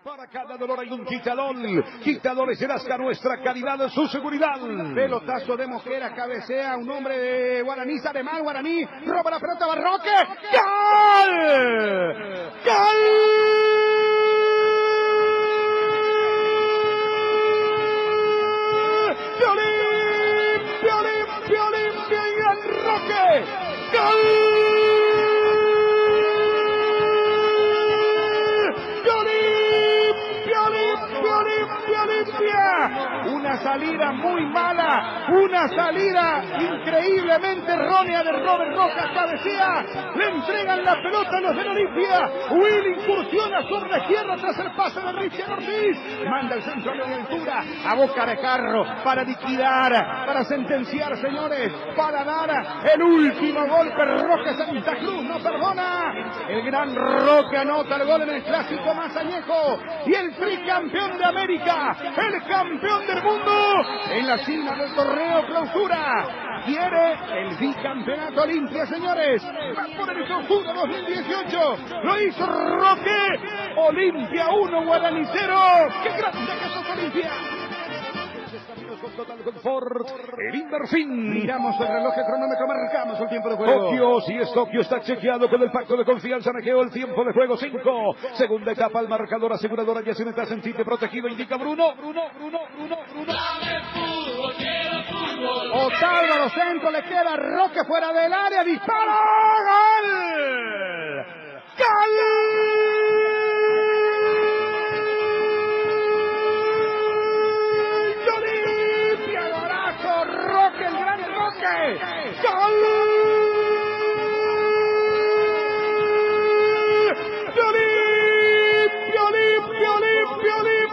Para cada dolor hay un Quitadol. Quitadores Erasca, nuestra calidad, su seguridad. Pelotazo de Mosquera, cabecea un hombre de Guaraní, sale mal Guaraní, roba la pelota Barroque. ¡Gol! ¡Gol! Olimpia y Gran Roque. ¡Gol! Una salida muy mala, una salida increíblemente errónea de Robert Rojas, cabecea, le entregan la pelota a los de Olimpia, Will incursiona sobre la izquierda tras el pase de Richard Ortiz, manda el centro a la altura, a boca de carro, para liquidar, para sentenciar, señores, para dar el último golpe. Roque Santa Cruz no perdona, el Gran Roque anota el gol en el clásico más añejo, y el tricampeón de América, el campeón del mundo, en la cima del torneo clausura, quiere el bicampeonato Olimpia, señores. Va por el clausura 2018, lo hizo Roque. Olimpia 1, Guaraní 0. ¡Qué grande que sos, Olimpia! Con total confort, el Inverfin. Miramos el reloj, el cronómetro, marcamos el tiempo de juego. Tokio, si es Tokio, está chequeado con el pacto de confianza. Naqueo el tiempo de juego 5. Segunda etapa, el marcador aseguradora ya se está en sitio protegido, indica Bruno. Otálvaro centro, le queda Roque fuera del área, dispara, gol. ¡Gol! ¡Gol!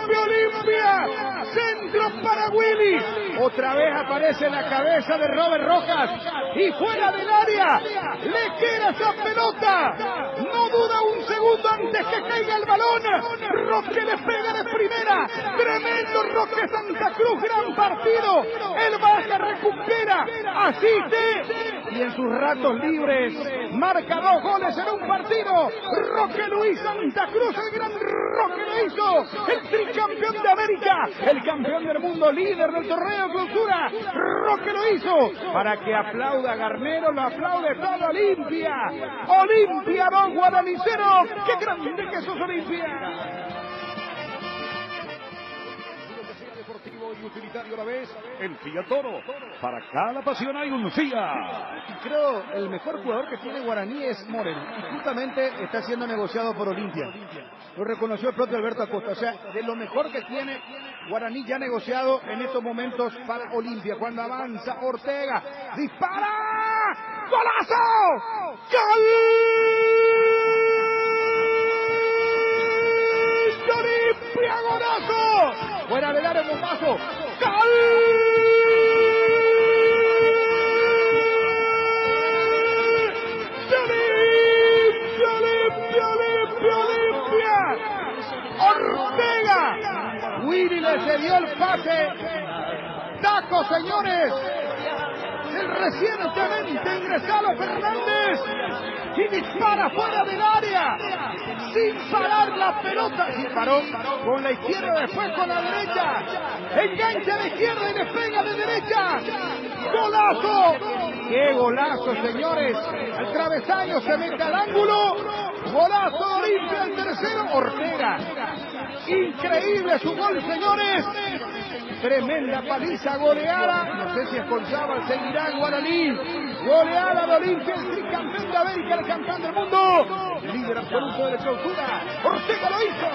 Olimpia. Centro para Willy. Otra vez aparece la cabeza de Robert Rojas. Y fuera del área. Le queda esa pelota. No duda un segundo antes que caiga el balón. Roque le pega de primera. Tremendo Roque Santa Cruz. Gran partido. El baja recupera. Asiste. Y en sus ratos libres marca 2 goles en un partido. Roque Luis Santa Cruz, el Gran Roque lo hizo. El tricampeón de América, el campeón del mundo, líder del torneo clausura. Roque lo hizo. Para que aplauda Garnero, lo aplaude toda Olimpia. Olimpia 2, Guaraní 0. ¡Qué grande que sos, Olimpia! Deportivo y utilitario a la vez, el Fiat Toro. Para cada pasión hay un Fiat. Y creo el mejor jugador que tiene Guaraní es Moreno. Y justamente está siendo negociado por Olimpia. Lo reconoció el propio Alberto Acosta. O sea, de lo mejor que tiene Guaraní ya negociado en estos momentos para Olimpia. Cuando avanza Ortega, dispara, ¡golazo! ¡Gol! ¡Olimpia, golazo! Fuera del área, bombazo. ¡Gol! ¡Olimpia! Ortega. Willy le cedió el pase. Taco, señores. El recientemente ingresado Fernández. Y dispara fuera del área. Sin parar la pelota. Disparó con la izquierda, después con la derecha. Engancha a la izquierda y le pega de derecha. ¡Golazo! ¡Qué golazo, señores! Al travesaño se mete al ángulo. Golazo de Olimpia, el tercero. Ortega. Increíble su gol, señores. Tremenda paliza, goleada. No sé si Escolzábal seguirá en Guaraní. Goleada de Olimpia, el tricampeón de América, el campeón del mundo. Líder absoluto de la clausura. Ortega lo hizo.